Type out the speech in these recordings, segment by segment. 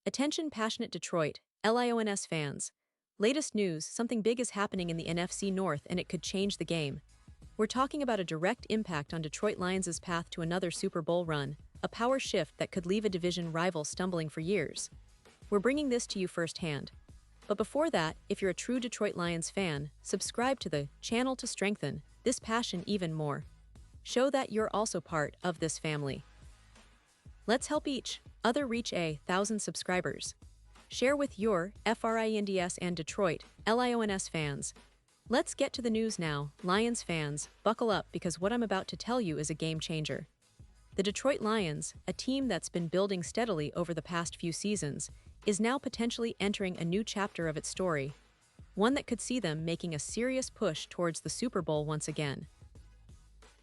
Attention passionate Detroit, Lions fans. Latest news, something big is happening in the NFC North and it could change the game. We're talking about a direct impact on Detroit Lions' path to another Super Bowl run, a power shift that could leave a division rival stumbling for years. We're bringing this to you firsthand. But before that, if you're a true Detroit Lions fan, subscribe to the channel to strengthen this passion even more. Show that you're also part of this family. Let's help each other reach 1,000 subscribers. Share with your FRINDS and Detroit Lions fans. Let's get to the news now. Lions fans, buckle up because what I'm about to tell you is a game changer. The Detroit Lions, a team that's been building steadily over the past few seasons, is now potentially entering a new chapter of its story, one that could see them making a serious push towards the Super Bowl once again.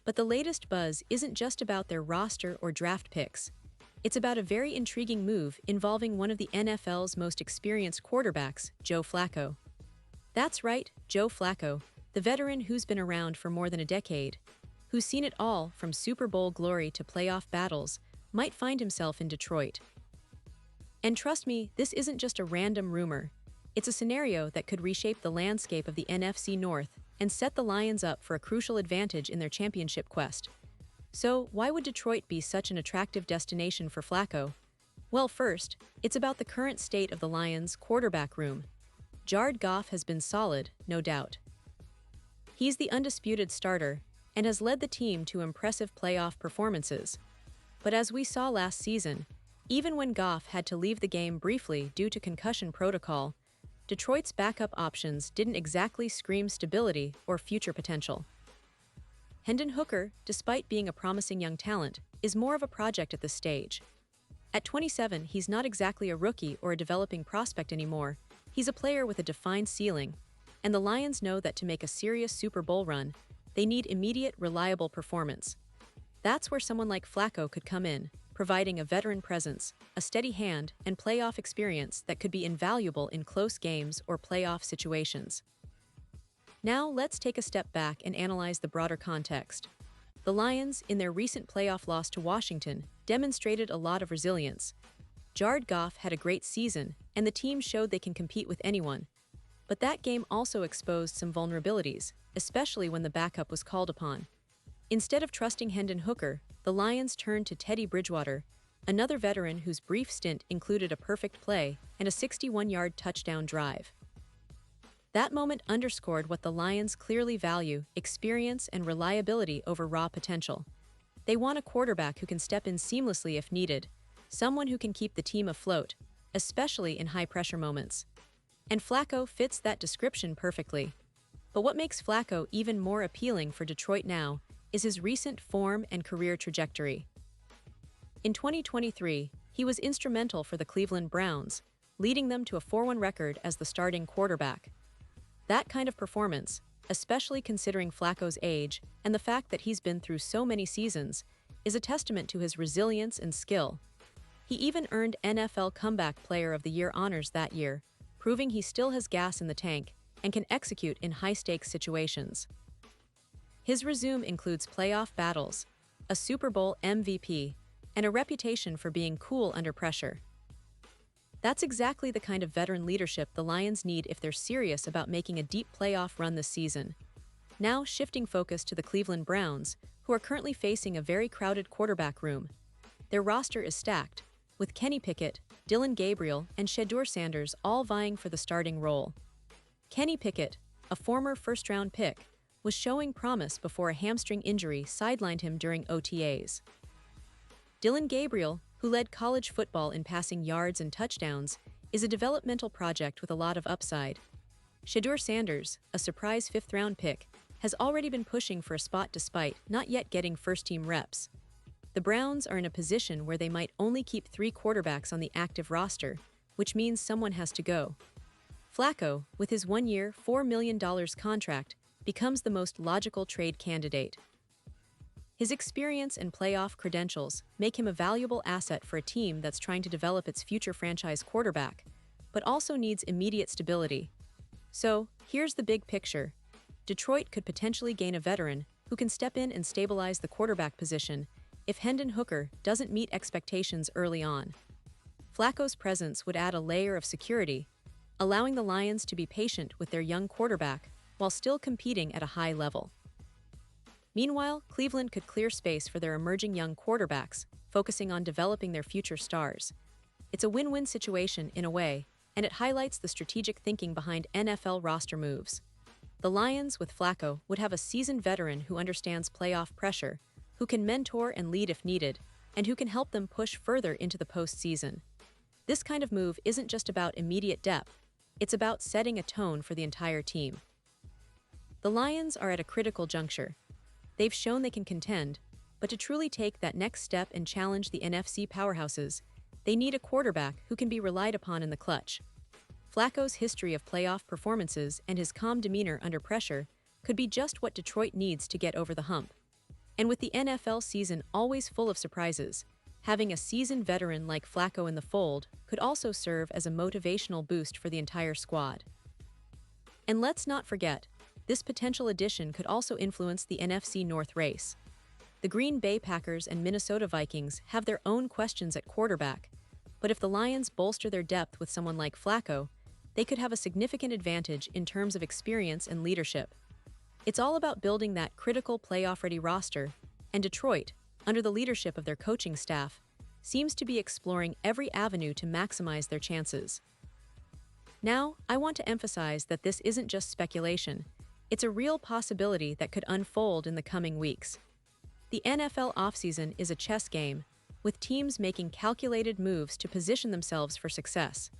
But the latest buzz isn't just about their roster or draft picks. It's about a very intriguing move involving one of the NFL's most experienced quarterbacks, Joe Flacco. That's right, Joe Flacco, the veteran who's been around for more than a decade, who's seen it all from Super Bowl glory to playoff battles, might find himself in Detroit. And trust me, this isn't just a random rumor. It's a scenario that could reshape the landscape of the NFC North and set the Lions up for a crucial advantage in their championship quest. So, why would Detroit be such an attractive destination for Flacco? Well, first, it's about the current state of the Lions' quarterback room. Jared Goff has been solid, no doubt. He's the undisputed starter and has led the team to impressive playoff performances. But as we saw last season, even when Goff had to leave the game briefly due to concussion protocol, Detroit's backup options didn't exactly scream stability or future potential. Hendon Hooker, despite being a promising young talent, is more of a project at this stage. At 27, he's not exactly a rookie or a developing prospect anymore. He's a player with a defined ceiling, and the Lions know that to make a serious Super Bowl run, they need immediate, reliable performance. That's where someone like Flacco could come in, providing a veteran presence, a steady hand, and playoff experience that could be invaluable in close games or playoff situations. Now, let's take a step back and analyze the broader context. The Lions, in their recent playoff loss to Washington, demonstrated a lot of resilience. Jared Goff had a great season, and the team showed they can compete with anyone. But that game also exposed some vulnerabilities, especially when the backup was called upon. Instead of trusting Hendon Hooker, the Lions turned to Teddy Bridgewater, another veteran whose brief stint included a perfect play and a 61-yard touchdown drive. That moment underscored what the Lions clearly value: experience and reliability over raw potential. They want a quarterback who can step in seamlessly if needed, someone who can keep the team afloat, especially in high-pressure moments. And Flacco fits that description perfectly. But what makes Flacco even more appealing for Detroit now is his recent form and career trajectory. In 2023, he was instrumental for the Cleveland Browns, leading them to a 4-1 record as the starting quarterback. That kind of performance, especially considering Flacco's age and the fact that he's been through so many seasons, is a testament to his resilience and skill. He even earned NFL Comeback Player of the Year honors that year, proving he still has gas in the tank and can execute in high-stakes situations. His resume includes playoff battles, a Super Bowl MVP, and a reputation for being cool under pressure. That's exactly the kind of veteran leadership the Lions need if they're serious about making a deep playoff run this season. Now, shifting focus to the Cleveland Browns, who are currently facing a very crowded quarterback room. Their roster is stacked, with Kenny Pickett, Dillon Gabriel, and Shedeur Sanders all vying for the starting role. Kenny Pickett, a former first-round pick, was showing promise before a hamstring injury sidelined him during OTAs. Dillon Gabriel, who led college football in passing yards and touchdowns, is a developmental project with a lot of upside. Shedeur Sanders, a surprise 5th-round pick, has already been pushing for a spot despite not yet getting first-team reps. The Browns are in a position where they might only keep 3 quarterbacks on the active roster, which means someone has to go. Flacco, with his 1-year, $4 million contract, becomes the most logical trade candidate. His experience and playoff credentials make him a valuable asset for a team that's trying to develop its future franchise quarterback, but also needs immediate stability. So, here's the big picture. Detroit could potentially gain a veteran who can step in and stabilize the quarterback position if Hendon Hooker doesn't meet expectations early on. Flacco's presence would add a layer of security, allowing the Lions to be patient with their young quarterback while still competing at a high level. Meanwhile, Cleveland could clear space for their emerging young quarterbacks, focusing on developing their future stars. It's a win-win situation in a way, and it highlights the strategic thinking behind NFL roster moves. The Lions, with Flacco, would have a seasoned veteran who understands playoff pressure, who can mentor and lead if needed, and who can help them push further into the postseason. This kind of move isn't just about immediate depth, it's about setting a tone for the entire team. The Lions are at a critical juncture. They've shown they can contend, but to truly take that next step and challenge the NFC powerhouses, they need a quarterback who can be relied upon in the clutch. Flacco's history of playoff performances and his calm demeanor under pressure could be just what Detroit needs to get over the hump. And with the NFL season always full of surprises, having a seasoned veteran like Flacco in the fold could also serve as a motivational boost for the entire squad. And let's not forget, this potential addition could also influence the NFC North race. The Green Bay Packers and Minnesota Vikings have their own questions at quarterback, but if the Lions bolster their depth with someone like Flacco, they could have a significant advantage in terms of experience and leadership. It's all about building that critical playoff-ready roster, and Detroit, under the leadership of their coaching staff, seems to be exploring every avenue to maximize their chances. Now, I want to emphasize that this isn't just speculation. It's a real possibility that could unfold in the coming weeks. The NFL offseason is a chess game, with teams making calculated moves to position themselves for success.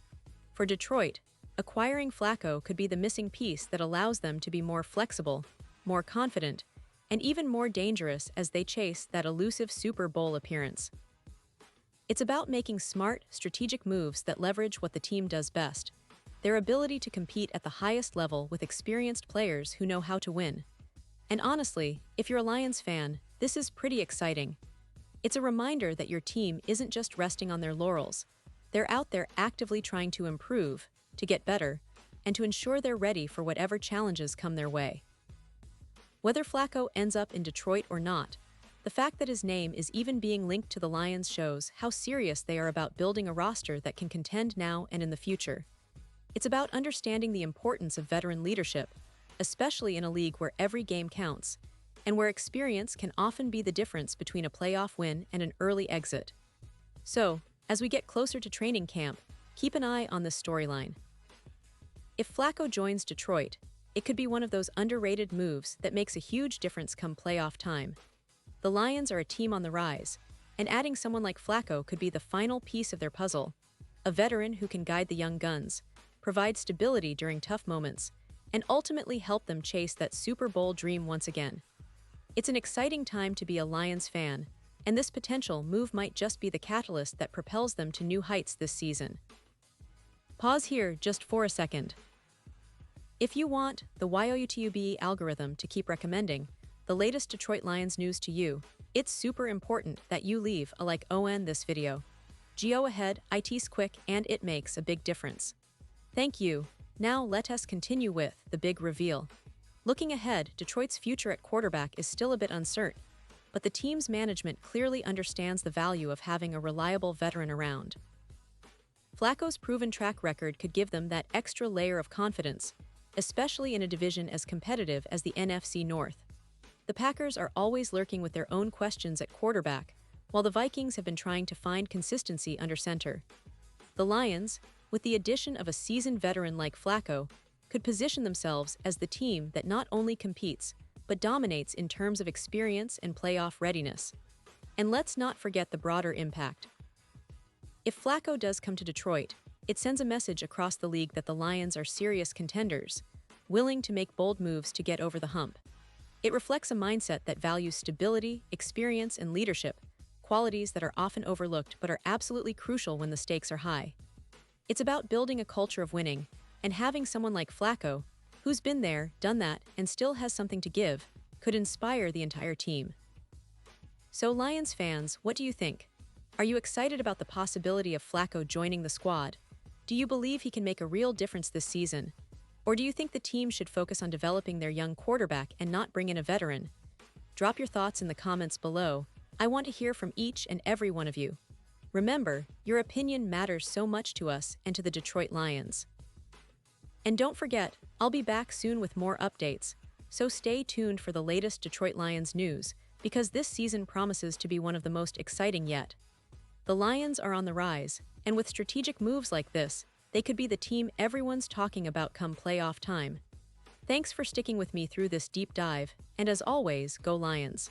For Detroit, acquiring Flacco could be the missing piece that allows them to be more flexible, more confident, and even more dangerous as they chase that elusive Super Bowl appearance. It's about making smart, strategic moves that leverage what the team does best: their ability to compete at the highest level with experienced players who know how to win. And honestly, if you're a Lions fan, this is pretty exciting. It's a reminder that your team isn't just resting on their laurels. They're out there actively trying to improve, to get better, and to ensure they're ready for whatever challenges come their way. Whether Flacco ends up in Detroit or not, the fact that his name is even being linked to the Lions shows how serious they are about building a roster that can contend now and in the future. It's about understanding the importance of veteran leadership, especially in a league where every game counts, and where experience can often be the difference between a playoff win and an early exit. So, as we get closer to training camp, keep an eye on this storyline. If Flacco joins Detroit, it could be one of those underrated moves that makes a huge difference come playoff time. The Lions are a team on the rise, and adding someone like Flacco could be the final piece of their puzzle, a veteran who can guide the young guns, provide stability during tough moments, and ultimately help them chase that Super Bowl dream once again. It's an exciting time to be a Lions fan, and this potential move might just be the catalyst that propels them to new heights this season. Pause here just for a second. If you want the YouTube algorithm to keep recommending the latest Detroit Lions news to you, it's super important that you leave a like on this video. Go ahead, it's quick and it makes a big difference. Thank you. Now let us continue with the big reveal. Looking ahead, Detroit's future at quarterback is still a bit uncertain, but the team's management clearly understands the value of having a reliable veteran around. Flacco's proven track record could give them that extra layer of confidence, especially in a division as competitive as the NFC North. The Packers are always lurking with their own questions at quarterback, while the Vikings have been trying to find consistency under center. The Lions, with the addition of a seasoned veteran like Flacco, could position themselves as the team that not only competes, but dominates in terms of experience and playoff readiness. And let's not forget the broader impact. If Flacco does come to Detroit, it sends a message across the league that the Lions are serious contenders, willing to make bold moves to get over the hump. It reflects a mindset that values stability, experience, and leadership, qualities that are often overlooked but are absolutely crucial when the stakes are high. It's about building a culture of winning, and having someone like Flacco, who's been there, done that, and still has something to give, could inspire the entire team. So Lions fans, what do you think? Are you excited about the possibility of Flacco joining the squad? Do you believe he can make a real difference this season? Or do you think the team should focus on developing their young quarterback and not bring in a veteran? Drop your thoughts in the comments below. I want to hear from each and every one of you. Remember, your opinion matters so much to us and to the Detroit Lions. And don't forget, I'll be back soon with more updates, so stay tuned for the latest Detroit Lions news, because this season promises to be one of the most exciting yet. The Lions are on the rise, and with strategic moves like this, they could be the team everyone's talking about come playoff time. Thanks for sticking with me through this deep dive, and as always, go Lions.